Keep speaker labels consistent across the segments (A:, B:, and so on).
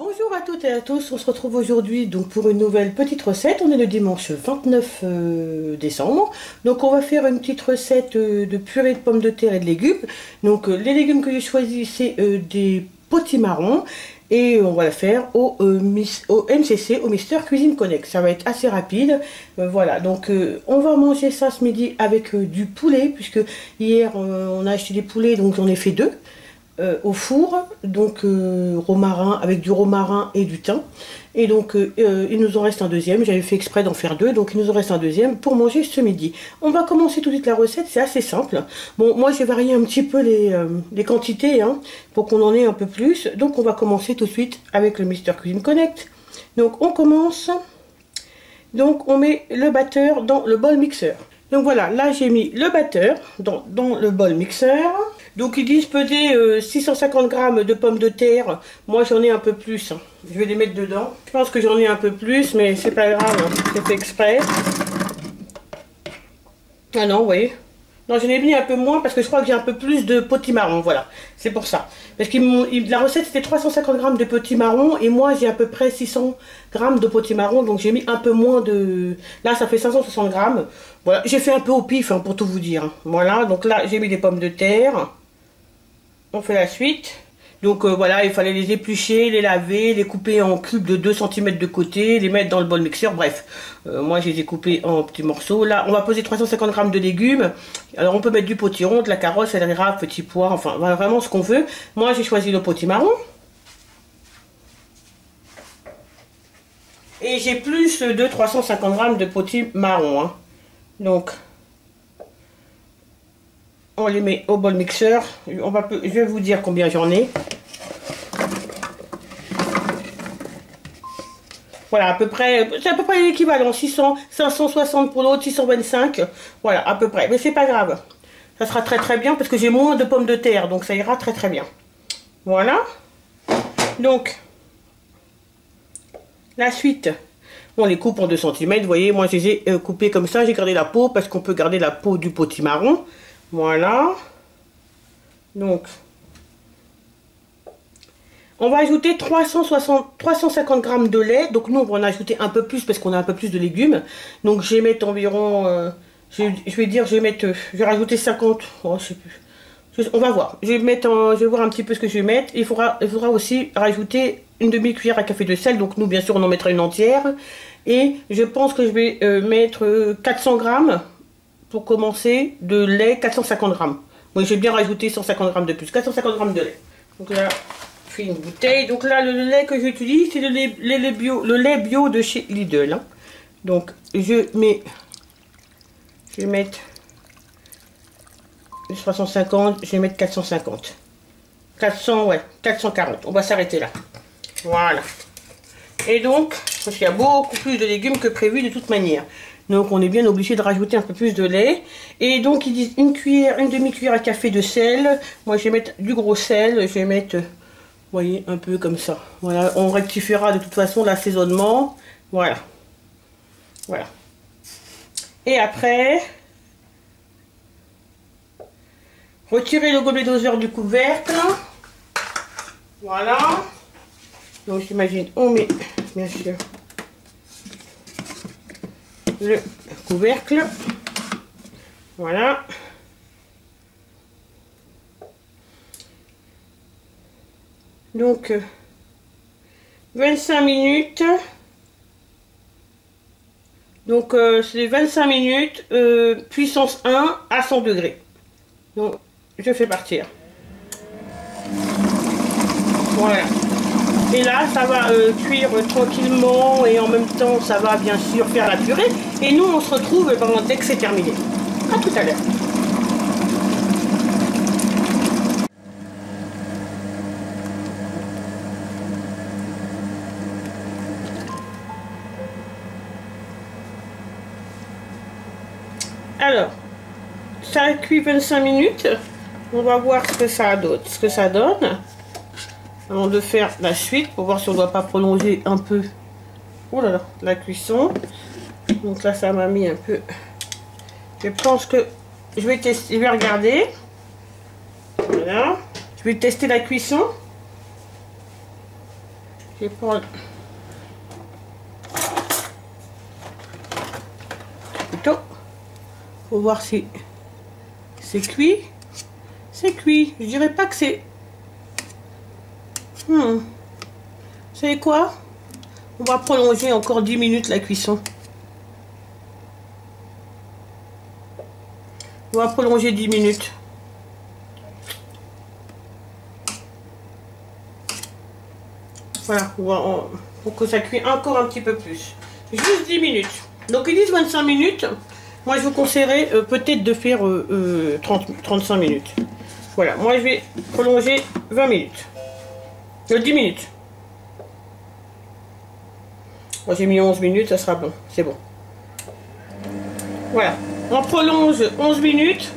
A: Bonjour à toutes et à tous, on se retrouve aujourd'hui donc pour une nouvelle petite recette. On est le dimanche 29 décembre. Donc on va faire une petite recette de purée de pommes de terre et de légumes. Donc les légumes que j'ai choisis c'est des potimarrons. Et on va la faire au MCC, au Mister Cuisine Connect. Ça va être assez rapide. Voilà, donc on va manger ça ce midi avec du poulet. Puisque hier on a acheté des poulets, donc j'en ai fait deux. Au four, donc romarin, avec du romarin et du thym. Et donc il nous en reste un deuxième. J'avais fait exprès d'en faire deux, donc il nous en reste un deuxième pour manger ce midi. On va commencer tout de suite la recette, c'est assez simple. Bon, moi j'ai varié un petit peu les quantités hein, pour qu'on en ait un peu plus. Donc on va commencer tout de suite avec le Mister Cuisine Connect. Donc on commence. Donc on met le batteur dans le bol mixeur. Donc voilà, là j'ai mis le batteur dans le bol mixeur. Donc ils disent peser 650 g de pommes de terre. Moi j'en ai un peu plus. Je vais les mettre dedans. Je pense que j'en ai un peu plus, mais c'est pas grave. J'ai fait exprès. Ah non, vous voyez. Non, j'en ai mis un peu moins parce que je crois que j'ai un peu plus de potimarron. Voilà, c'est pour ça. Parce que la recette c'était 350 g de potimarron et moi j'ai à peu près 600 g de potimarron. Donc j'ai mis un peu moins de... Là ça fait 560 g. Voilà, j'ai fait un peu au pif hein, pour tout vous dire. Voilà, donc là j'ai mis des pommes de terre. On fait la suite. Donc voilà, il fallait les éplucher, les laver, les couper en cubes de 2 cm de côté, les mettre dans le bol mixeur, bref. Moi, je les ai coupés en petits morceaux. Là, on va poser 350 g de légumes. Alors, on peut mettre du potiron, de la carotte, céleri rave, petit pois, enfin, voilà, vraiment ce qu'on veut. Moi, j'ai choisi le potimarron. Et j'ai plus de 350 g de potimarron. Hein. Donc... on les met au bol mixeur. Je vais vous dire combien j'en ai. Voilà, à peu près, c'est à peu près l'équivalent. 560 pour l'autre, 625. Voilà, à peu près. Mais c'est pas grave. Ça sera très très bien parce que j'ai moins de pommes de terre. Donc ça ira très très bien. Voilà. Donc, la suite, on les coupe en 2 cm. Vous voyez, moi je les ai coupés comme ça. J'ai gardé la peau parce qu'on peut garder la peau du potimarron. Voilà. Donc, on va ajouter 350 g de lait. Donc, nous, on va en ajouter un peu plus parce qu'on a un peu plus de légumes. Donc, je vais mettre environ... je vais rajouter 50... Oh, je sais plus. On va voir. Je vais voir un petit peu ce que je vais mettre. Il faudra aussi rajouter une demi-cuillère à café de sel. Donc, nous, bien sûr, on en mettra une entière. Et je pense que je vais mettre 400 g... pour commencer, de lait, 450 g. Moi, j'ai bien rajouté 150 g de plus. 450 g de lait. Donc là, je fais une bouteille. Donc là, le lait que j'utilise, c'est le lait bio de chez Lidl. Hein. Donc, je vais mettre 350, je vais mettre 450. 400, ouais, 440. On va s'arrêter là. Voilà. Et donc, parce qu'il y a beaucoup plus de légumes que prévu de toute manière. Donc on est bien obligé de rajouter un peu plus de lait. Et donc ils disent une demi-cuillère à café de sel. Moi je vais mettre du gros sel. Je vais mettre, vous voyez, un peu comme ça. Voilà, on rectifiera de toute façon l'assaisonnement. Voilà. Voilà. Et après, retirer le gobelet doseur du couvercle. Voilà. Donc j'imagine, on met, bien sûr, le couvercle. Voilà. Donc 25 minutes. Donc c'est 25 minutes puissance 1 à 100 degrés. Donc je fais partir. Voilà. Et là, ça va cuire tranquillement et en même temps, ça va bien sûr faire la purée. Et nous, on se retrouve dès que c'est terminé. À tout à l'heure. Alors, ça a cuit 25 minutes. On va voir ce que ça donne. Avant de faire la suite pour voir si on ne doit pas prolonger un peu la cuisson. Donc là ça m'a mis un peu. Je pense que je vais tester, je vais regarder. Voilà. Je vais tester la cuisson. Je vais prendre plutôt pour voir si c'est cuit. C'est cuit. Je dirais pas que c'est... Vous savez quoi? On va prolonger encore 10 minutes la cuisson. On va prolonger 10 minutes. Voilà, pour que ça cuise encore un petit peu plus. Juste 10 minutes. Donc ils disent 25 minutes. Moi je vous conseillerais peut-être de faire 35 minutes. Voilà, moi je vais prolonger 20 minutes. 10 minutes. Moi j'ai mis 11 minutes, ça sera bon. C'est bon. Voilà. On prolonge 11 minutes.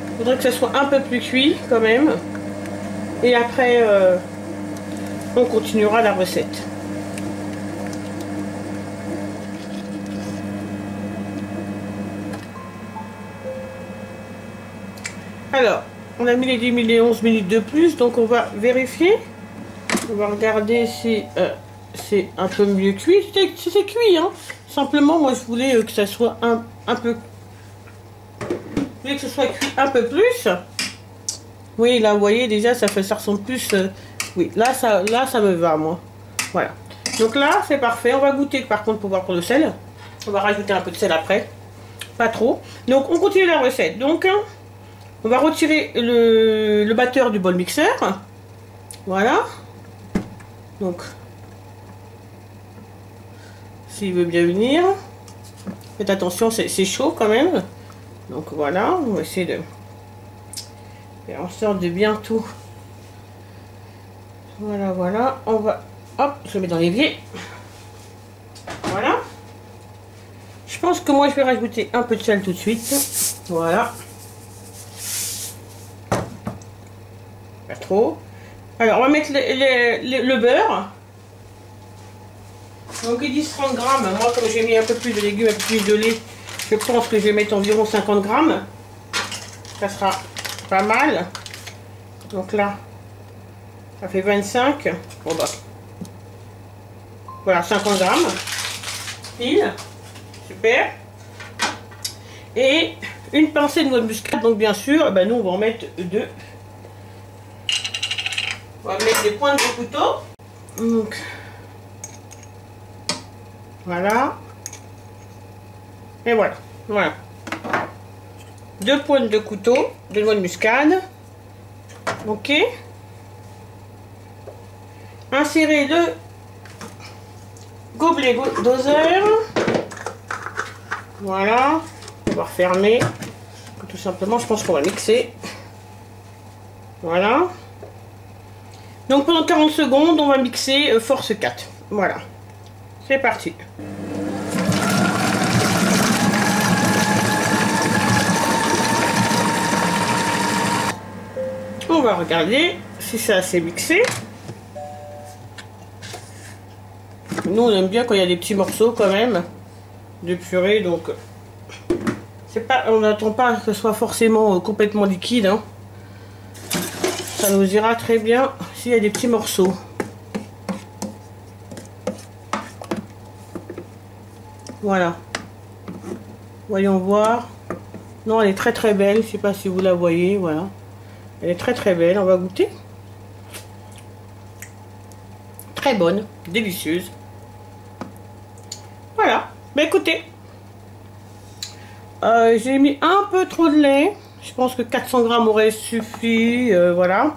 A: Il faudrait que ça soit un peu plus cuit quand même. Et après, on continuera la recette. Alors, on a mis les 10 minutes et 11 minutes de plus, donc on va vérifier. On va regarder si c'est un peu mieux cuit. C'est cuit, hein. Simplement, moi, je voulais que ça soit un peu... Je voulais que ce soit cuit un peu plus. Oui, là, vous voyez, déjà, ça ressemble plus... oui, là, ça me va, moi. Voilà. Donc là, c'est parfait. On va goûter, par contre, pour voir pour le sel. On va rajouter un peu de sel après. Pas trop. Donc, on continue la recette. Donc... on va retirer le batteur du bol mixeur. Voilà. Donc, s'il veut bien venir. Faites attention, c'est chaud quand même. Donc voilà, on va essayer de faire en sorte de bien tout. Voilà, voilà. On va... hop, je le mets dans l'évier. Voilà. Je pense que moi, je vais rajouter un peu de sel tout de suite. Voilà. Pas trop. Alors, on va mettre le beurre. Donc, ils disent 30 grammes. Moi, comme j'ai mis un peu plus de légumes, un peu plus de lait, je pense que je vais mettre environ 50 grammes. Ça sera pas mal. Donc là, ça fait 25. Bon, bah. Voilà, 50 grammes. Pile. Super. Et une pincée de noix de muscade. Donc, bien sûr, ben, nous, on va en mettre 2. On va mettre des pointes de couteau. Donc, voilà. Et voilà. Voilà. 2 pointes de couteau de noix de muscade. Ok. Insérez le gobelet doseur. Voilà. On va refermer. Tout simplement, je pense qu'on va mixer. Voilà. Donc pendant 40 secondes, on va mixer force 4. Voilà. C'est parti. On va regarder si c'est assez mixé. Nous, on aime bien quand il y a des petits morceaux quand même de purée. Donc, c'est pas, on n'attend pas que ce soit forcément complètement liquide. Hein. Ça nous ira très bien s'il y a des petits morceaux. Voilà. Voyons voir. Non, elle est très très belle. Je ne sais pas si vous la voyez. Voilà. Elle est très très belle. On va goûter. Très bonne. Délicieuse. Voilà. Mais écoutez. J'ai mis un peu trop de lait. Je pense que 400 grammes aurait suffi. Voilà.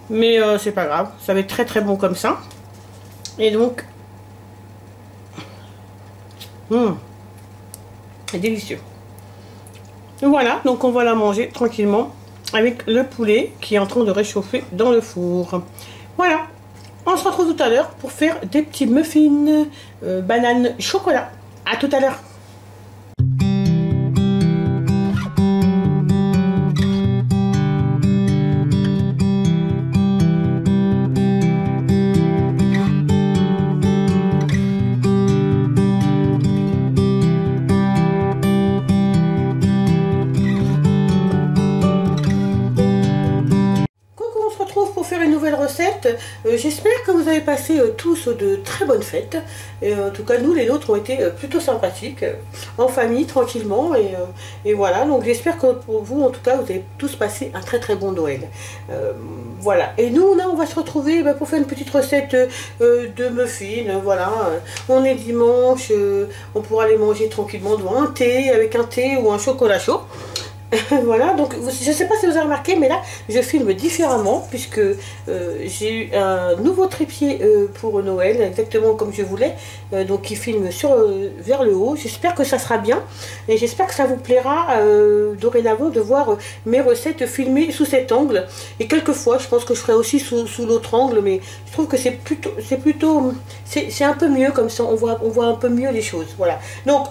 A: Mais c'est pas grave. Ça va être très très bon comme ça. Et donc. C'est délicieux. Voilà. Donc on va la manger tranquillement. Avec le poulet qui est en train de réchauffer dans le four. Voilà. On se retrouve tout à l'heure pour faire des petits muffins banane chocolat. À tout à l'heure. retrouve pour faire une nouvelle recette. J'espère que vous avez passé tous de très bonnes fêtes. Et, en tout cas, nous, les nôtres ont été plutôt sympathiques, en famille, tranquillement. Et voilà, donc j'espère que pour vous, en tout cas, vous avez tous passé un très très bon Noël. Voilà, et nous, là, on va se retrouver pour faire une petite recette de muffins. Voilà, on est dimanche, on pourra les manger tranquillement devant un thé, avec un thé ou un chocolat chaud. Voilà, donc je ne sais pas si vous avez remarqué, mais là je filme différemment puisque j'ai eu un nouveau trépied pour Noël, exactement comme je voulais, donc qui filme vers le haut. J'espère que ça sera bien et j'espère que ça vous plaira dorénavant de voir mes recettes filmées sous cet angle. Et quelquefois je pense que je ferai aussi sous l'autre angle, mais je trouve que c'est un peu mieux comme ça, on voit un peu mieux les choses. Voilà, donc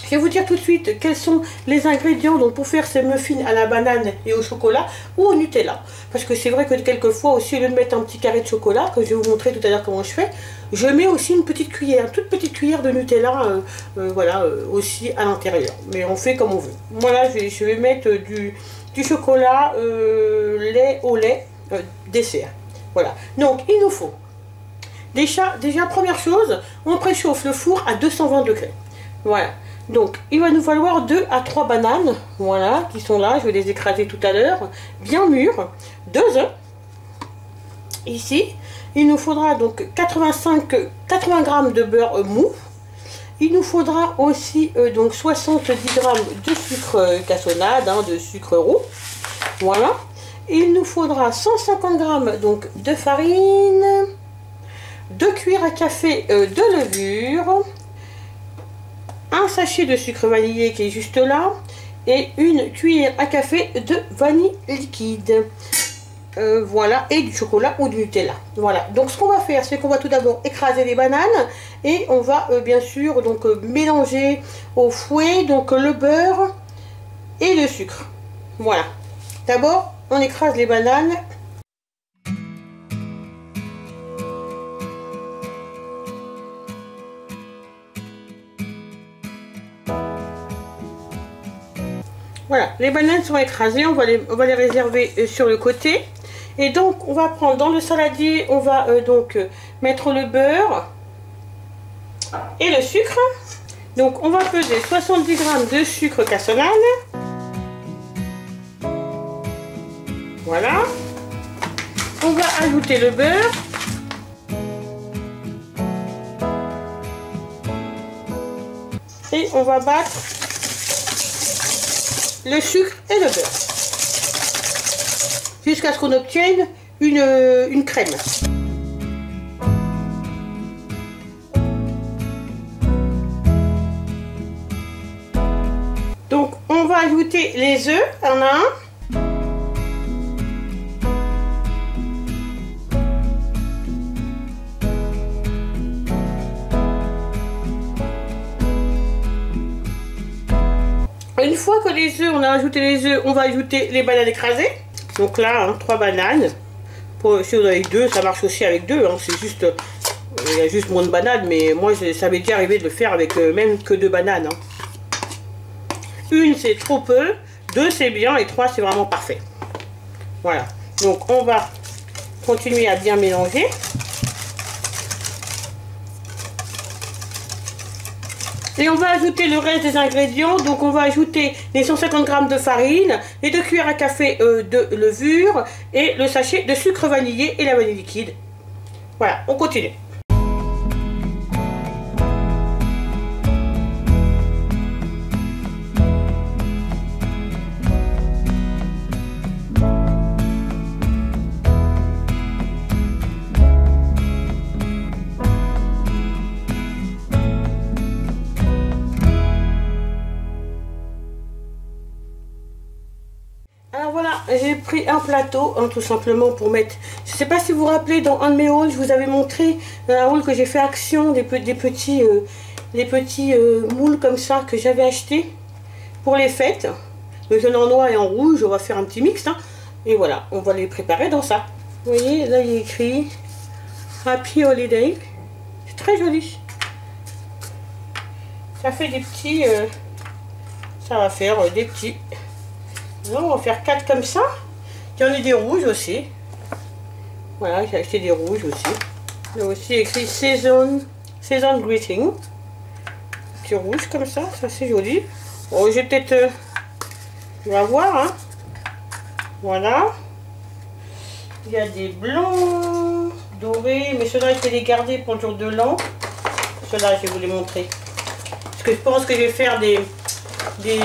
A: je vais vous dire tout de suite quels sont les ingrédients donc, pour faire ces muffins à la banane et au chocolat ou au Nutella. Parce que c'est vrai que quelquefois aussi, au lieu de mettre un petit carré de chocolat, que je vais vous montrer tout à l'heure comment je fais, je mets aussi une petite cuillère, toute petite cuillère de Nutella voilà, aussi à l'intérieur. Mais on fait comme on veut. Voilà, je vais mettre du chocolat lait au lait dessert. Voilà, donc il nous faut déjà première chose, on préchauffe le four à 220 degrés. Voilà. Donc, il va nous falloir 2 à 3 bananes, voilà, qui sont là, je vais les écraser tout à l'heure, bien mûres, 2 œufs, ici, il nous faudra donc 80 g de beurre mou, il nous faudra aussi donc 70 g de sucre cassonade, hein, de sucre roux, voilà, il nous faudra 150 g donc de farine, 2 cuillères à café de levure, un sachet de sucre vanillé qui est juste là et une cuillère à café de vanille liquide. Voilà, et du chocolat ou du Nutella. Voilà, donc ce qu'on va faire, c'est qu'on va tout d'abord écraser les bananes et on va bien sûr donc mélanger au fouet donc le beurre et le sucre. Voilà, d'abord on écrase les bananes. Voilà, les bananes sont écrasées, on va les réserver sur le côté. Et donc, on va prendre dans le saladier, on va donc mettre le beurre et le sucre. Donc, on va peser 70 g de sucre cassonade. Voilà. On va ajouter le beurre. Et on va battre le sucre et le beurre jusqu'à ce qu'on obtienne une crème. Donc on va ajouter les œufs un à un. Une fois que les œufs, on a ajouté les œufs, on va ajouter les bananes écrasées. Donc là, hein, 3 bananes. Si vous avez 2, ça marche aussi avec 2. Hein, c'est juste, il y a juste moins de bananes, mais moi, ça m'est déjà arrivé de le faire avec même que 2 bananes. Hein. 1, c'est trop peu. 2, c'est bien. Et 3, c'est vraiment parfait. Voilà. Donc, on va continuer à bien mélanger. Et on va ajouter le reste des ingrédients. Donc on va ajouter les 150 g de farine, les 2 cuillères à café de levure et le sachet de sucre vanillé et la vanille liquide. Voilà, on continue. Alors voilà, j'ai pris un plateau, hein, tout simplement pour mettre... Je ne sais pas si vous vous rappelez, dans un de mes hauls, je vous avais montré un haul que j'ai fait action, des petits moules comme ça que j'avais acheté pour les fêtes. Le jaune en noir et en rouge, on va faire un petit mix. Hein, et voilà, on va les préparer dans ça. Vous voyez, là il est écrit Happy Holiday. C'est très joli. Ça fait des petits... ça va faire des petits... Non, on va faire 4 comme ça. Il y en a des rouges aussi. Voilà, j'ai acheté des rouges aussi. Il y a aussi écrit Season Greeting. Petit rouge comme ça c'est joli. Bon, j'ai peut-être... on va voir, hein. Voilà. Il y a des blancs, dorés, mais ceux-là, je vais les garder pour le jour de l'an. Ceux-là, je vais vous les montrer. Parce que je pense que je vais faire des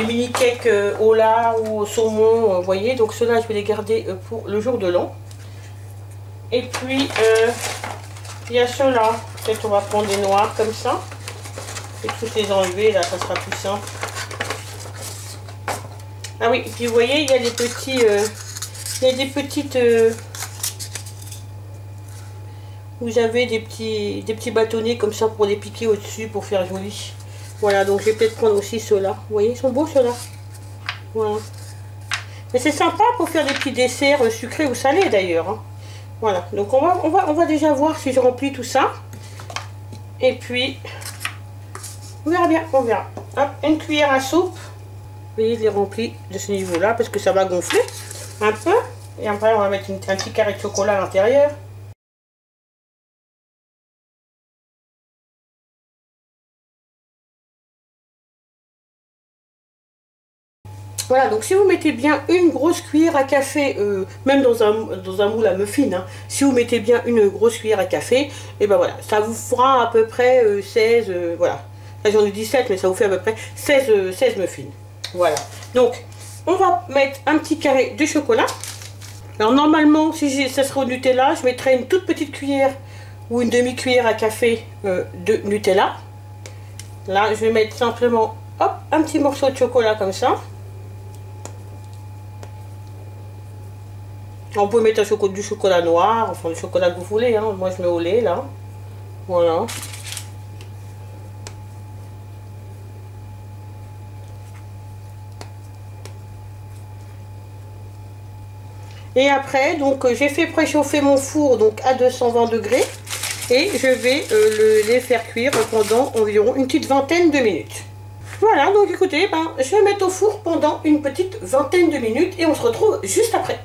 A: mini cakes au lard ou au saumon, vous voyez. Donc ceux-là, je vais les garder pour le jour de l'an. Et puis, il y a ceux-là. Peut-être on va prendre des noirs comme ça. Et tous les enlever, là, ça sera plus simple. Ah oui, et puis vous voyez, il y a des petits... il y a des petites... vous avez des petits bâtonnets comme ça pour les piquer au-dessus pour faire joli. Voilà, donc je vais peut-être prendre aussi ceux-là. Vous voyez, ils sont beaux ceux-là. Voilà. Mais c'est sympa pour faire des petits desserts sucrés ou salés d'ailleurs. Hein. Voilà, donc on va déjà voir si je remplis tout ça. Et puis, on verra bien, on verra. Hop, une cuillère à soupe. Vous voyez, je les remplis de ce niveau-là parce que ça va gonfler un peu. Et après, on va mettre un petit carré de chocolat à l'intérieur. Voilà, donc si vous mettez bien une grosse cuillère à café, même dans un moule à muffins, hein, si vous mettez bien une grosse cuillère à café, et ben voilà, ça vous fera à peu près 16, voilà. Là j'en ai 17, mais ça vous fait à peu près 16 muffins. Voilà, donc on va mettre un petit carré de chocolat. Alors normalement, si ça serait au Nutella, je mettrais une toute petite cuillère ou une demi-cuillère à café de Nutella. Là, je vais mettre simplement, hop, un petit morceau de chocolat comme ça. On peut mettre du chocolat noir, enfin le chocolat que vous voulez, hein. Moi je mets au lait là. Voilà. Et après, donc j'ai fait préchauffer mon four donc à 220 degrés. Et je vais les faire cuire pendant environ une petite vingtaine de minutes. Voilà, donc écoutez, je vais mettre au four pendant une petite vingtaine de minutes et on se retrouve juste après.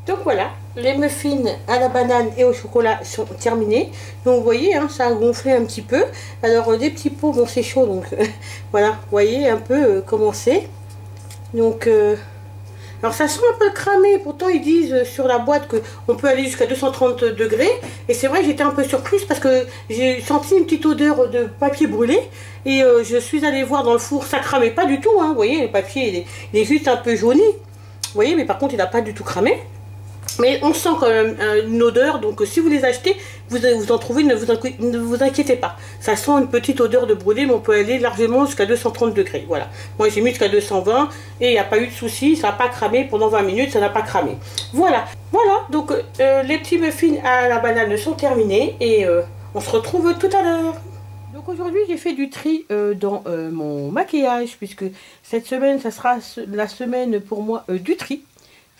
A: Donc voilà, les muffins à la banane et au chocolat sont terminés. Donc vous voyez, hein, ça a gonflé un petit peu. Alors des petits pots, bon c'est chaud, donc voilà, vous voyez un peu comment c'est. Donc, alors ça sent un peu cramé, pourtant ils disent sur la boîte qu'on peut aller jusqu'à 230 degrés. Et c'est vrai que j'étais un peu surprise parce que j'ai senti une petite odeur de papier brûlé. Et je suis allée voir dans le four, ça cramait pas du tout, hein, vous voyez, le papier il est juste un peu jauni. Vous voyez, mais par contre il n'a pas du tout cramé. Mais on sent quand même une odeur, donc si vous les achetez, vous en trouvez, ne vous inquiétez pas. Ça sent une petite odeur de brûlé, mais on peut aller largement jusqu'à 230 degrés. Voilà. Moi j'ai mis jusqu'à 220 et il n'y a pas eu de souci, ça n'a pas cramé pendant 20 minutes, ça n'a pas cramé. Voilà, voilà, donc les petits muffins à la banane sont terminés et on se retrouve tout à l'heure. Donc aujourd'hui j'ai fait du tri dans mon maquillage, puisque cette semaine, ça sera la semaine pour moi du tri.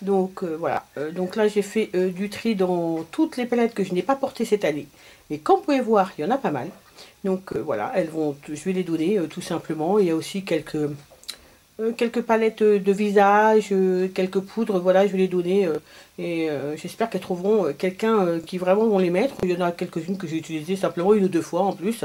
A: Donc voilà, donc là j'ai fait du tri dans toutes les palettes que je n'ai pas portées cette année. Et comme vous pouvez voir, il y en a pas mal. Donc voilà, je vais les donner tout simplement. Il y a aussi quelques palettes de visage, quelques poudres, voilà, je vais les donner. Et j'espère qu'elles trouveront quelqu'un qui vraiment vont les mettre. Il y en a quelques-unes que j'ai utilisées simplement une ou deux fois en plus.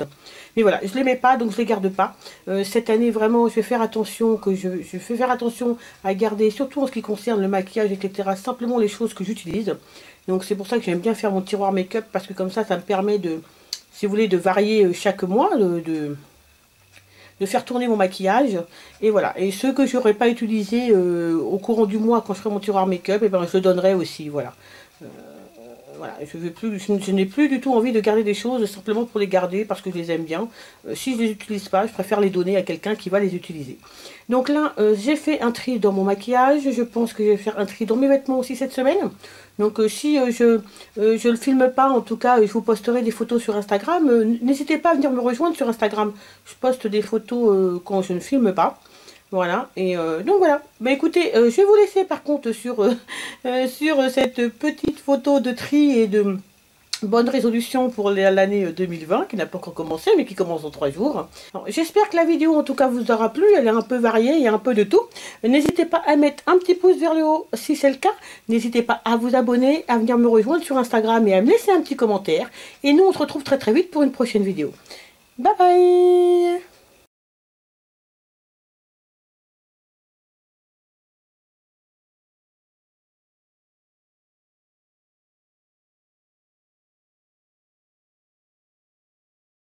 A: Mais voilà, je ne les mets pas, donc je ne les garde pas. Cette année, vraiment, je vais faire attention, je fais faire attention à garder, surtout en ce qui concerne le maquillage, etc., simplement les choses que j'utilise. Donc c'est pour ça que j'aime bien faire mon tiroir make-up, parce que comme ça me permet de, si vous voulez, de varier chaque mois, de faire tourner mon maquillage. Et voilà, et ceux que j'aurais pas utilisé au courant du mois quand je ferai mon tiroir make-up, et ben je le donnerai aussi. Voilà, voilà, je n'ai plus du tout envie de garder des choses simplement pour les garder parce que je les aime bien. Si je les utilise pas, je préfère les donner à quelqu'un qui va les utiliser. Donc là j'ai fait un tri dans mon maquillage. Je pense que je vais faire un tri dans mes vêtements aussi cette semaine. Donc si je le filme pas, en tout cas je vous posterai des photos sur Instagram. N'hésitez pas à venir me rejoindre sur Instagram. Je poste des photos quand je ne filme pas. Voilà, et donc voilà. Bah écoutez, je vais vous laisser par contre sur cette petite photo de tri et Bonne résolution pour l'année 2020 qui n'a pas encore commencé mais qui commence dans 3 jours. J'espère que la vidéo en tout cas vous aura plu, elle est un peu variée, il y a un peu de tout. N'hésitez pas à mettre un petit pouce vers le haut si c'est le cas. N'hésitez pas à vous abonner, à venir me rejoindre sur Instagram et à me laisser un petit commentaire. Et nous on se retrouve très très vite pour une prochaine vidéo. Bye bye.